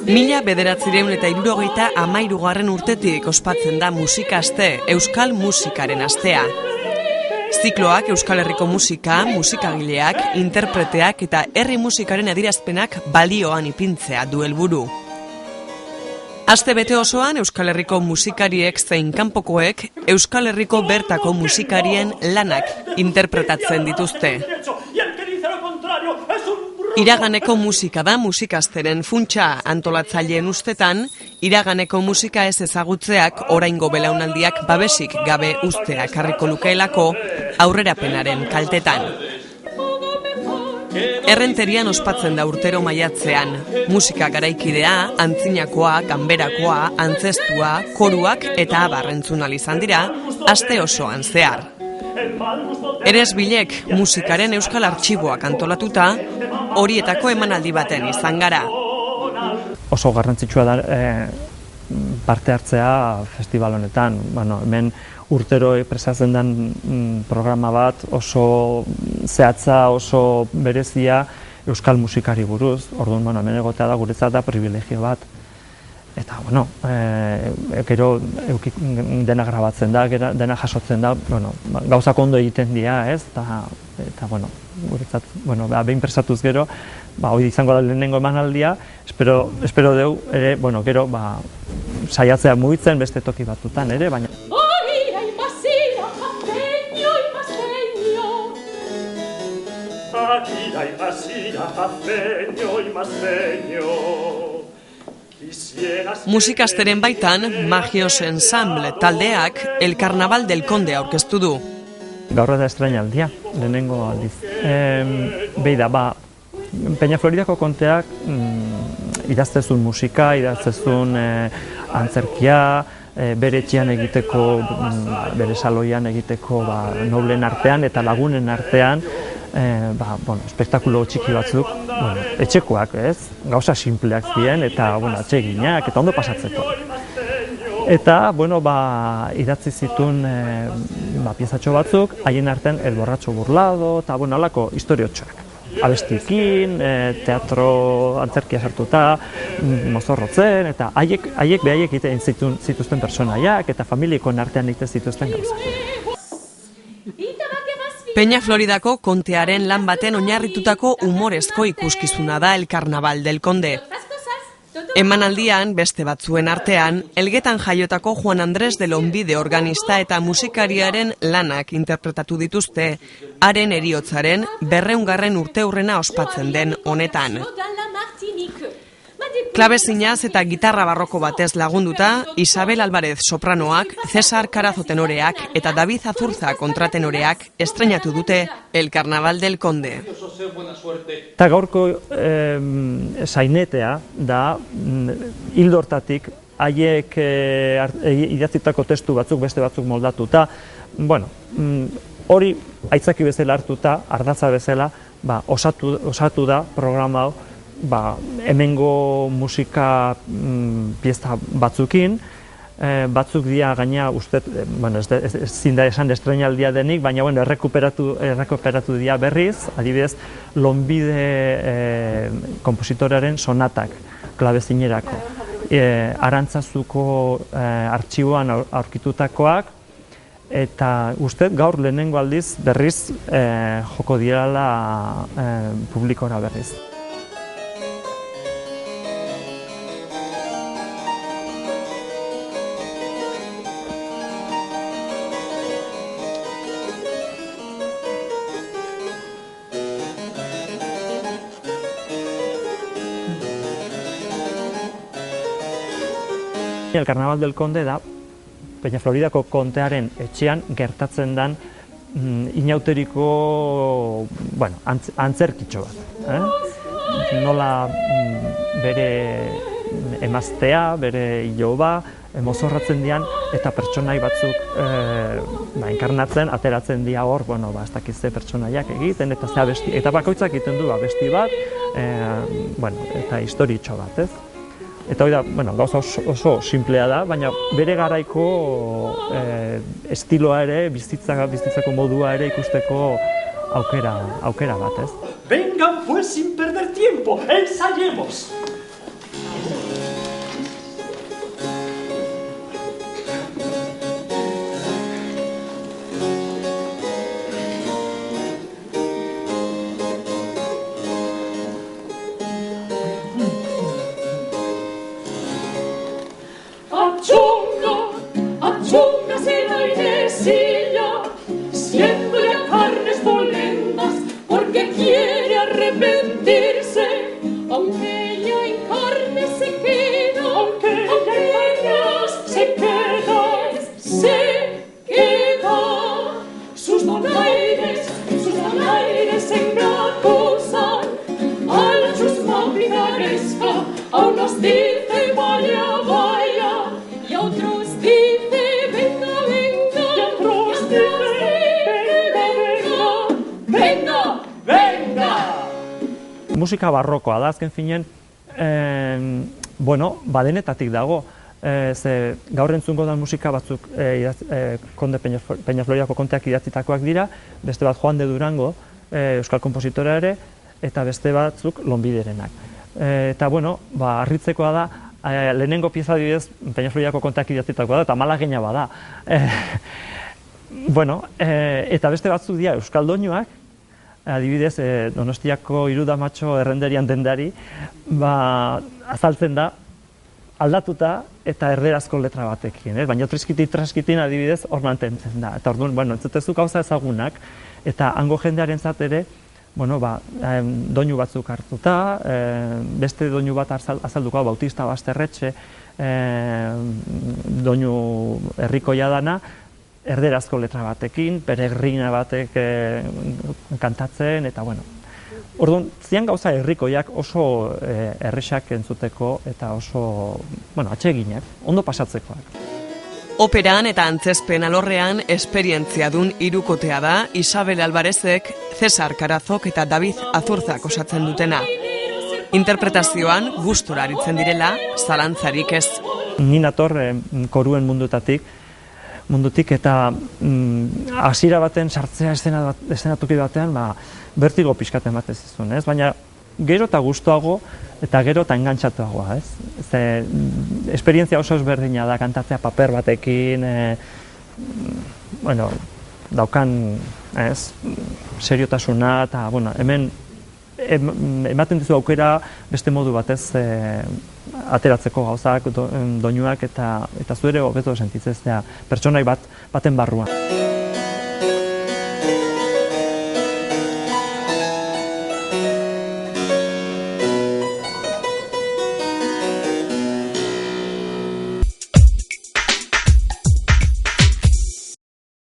1973 urtetik ospatzen da musikaste, Euskal Musikaren astea. Zikloak Euskal Herriko musika, musikagileak, interpreteak eta herri musikaren adierazpenak balioan ipintzea du helburu. Aste bete osoan Euskal Herriko musikariek zein kanpokoek Euskal Herriko bertako musikarien lanak interpretatzen dituzte. Iraganeko musika da musikasteren funtsa antolatzaileen ustetan, iraganeko musika ez ezagutzeak oraingo belaunaldiak babesik gabe uztea ekarriko lukeelako aurrerapenaren kaltetan. Errenterian ospatzen da urtero maiatzean, musika garaikidea, antzinakoa, ganberakoa, antzestua, koruak eta abar entzun ahal izan dira, aste osoan zehar. Eresbilek musikaren euskal artxiboak antolatuta, horietako emanaldi baten izan gara. Oso garrantzitsua da parte hartzea festival honetan. Hemen urtero prestatzen den programa bat oso zehatza, oso berezia euskal musikari buruz. Orduan, hemen egotea da guretzat da privilegio bat. Eta, gero dena grabatzen da, dena jasotzen da, gauzak ondo egiten dira, ez? Eta, guretzat, behin prestatuz gero, hori izango da lehenengo emanaldia, espero deu, ere, gero, saiatzea mugitzen beste toki batutan, ere, baina... Musikasteren baitan, Magios Ensemble taldeak El Carnaval del Conde aurkeztu du. Gaur da estrainaldia, lehenengo aldiz. Beida, Peña Floridako konteak idaztezun musika, idaztezun antzerkia, bere etxean egiteko, bere saloian egiteko noblen artean eta lagunen artean, espektakulo txiki batzuk, etxekoak, ez? Gauza simpleak ziren eta atseginak eta ondo pasatzeko. Eta, idatzi zituen piezatxo batzuk, haien artean El Borratxo Burlado eta halako historiotxoak. Abestikin, teatro antzerkia sartuta, mozorrotzen, eta haiek behaiek egiten zituzten personaiak eta familiekoen artean egiten zituzten gauzak. Peña Floridako kontearen lan baten oinarritutako humorezko ikuskizuna da El Carnaval del Conde. Emanaldian, beste batzuen artean, Elgetan jaiotako Juan Andrés de Lonbide organista eta musikariaren lanak interpretatu dituzte, haren heriotzaren 200. urteurrena ospatzen den honetan. Klabezinaz eta gitarra barroko batez lagunduta, Isabel Álvarez sopranoak, César Carazo tenoreak eta David Azurza kontratenoreak estreinatu dute El Carnaval del Conde. Eta gaurko sainetea da hildo hortatik haiek idatzitako testu batzuk, beste batzuk moldatuta, hori aitzaki bezala hartuta, ardatza bezala, osatu da programa hau, hemengo musika pieza batzukin, batzuk dira gaina uste, ezin da esan estreinaldia denik, baina errekuperatu dira berriz, adibidez, Lonbide kompositorearen sonatak klabezinerako. Arantzazuko artxiboan aurkitutakoak, eta uste gaur lehenengo aldiz berriz joko dirala publikora berriz. El Carnaval del Conde da Peña Floridako kontearen etxean gertatzen den inauteriko antzerkitxo bat. Nola bere emaztea, bere iloba, mozorratzen dian eta pertsonai batzuk enkarnatzen, ateratzen dira hor, ez dakizte pertsonaiak egiten eta bakoitzak egiten du abesti bat eta historitxo bat, ez? Eta hori da, gauza oso simplea da, baina bere garaiko estiloa ere, bizitzako modua ere ikusteko aukera bat, ez? Vengan pues sin perder tiempo, ensayemos! verde se queda, aunque ya hay años, se queda. Sus donaires engacusan al chusma picaresca, a unos dice vaya, vaya, y a otros dice venga, venga, y a otros dice venga, venga. Musika barrokoa da, azken finen, badenetatik dago. Ze gaur entzungo da musika batzuk Konde Peñafloriako konteak idatzitakoak dira, beste bat Juan de Durango, euskal konpositora ere, eta beste batzuk Lonbiderenak. Eta, harritzekoa da, lehenengo pieza adibidez Peñafloriako konteak idatzitakoa da, eta Malagina bada. Eta beste batzuk dira euskal doinuak, adibidez Donostiako Irudamatxo errenderian dendari, azaltzen da, aldatuta eta erderazko letra batekin, baina triskitin adibidez hor mantentzen da. Eta orduan, entzutezu gauza ezagunak, eta hango jendearentzat ere, doinu batzuk hartuta, beste doinu bat azalduko, Bautista Basterretxe, doinu herrikoia dana, erderazko letra batekin, peregrina batek kantatzen, eta orduan, zian gauza herrikoiak oso erresak entzuteko eta oso, atseginak, ondo pasatzekoak. Operan eta antzezpen alorrean esperientzia dun hirukotea da Isabel Alvarezek, Cesar Carazok eta David Azurzak osatzen dutena. Interpretazioan gustora aritzen direla, zalantzarik ez. Ni nator koruen mundutik eta hasiera baten sartzea eszenatoki batean, bertigo pixkaten batez izun, baina gero eta gustuago eta gero eta engantxatuagoa, Ze esperientzia oso ezberdina da kantatzea paper batekin, daukan, seriotasuna, eta, hemen ematen dizu aukera beste modu batez ateratzeko gauzak, doinuak, eta zu ere hobeto sentitzez, pertsonai baten barruan.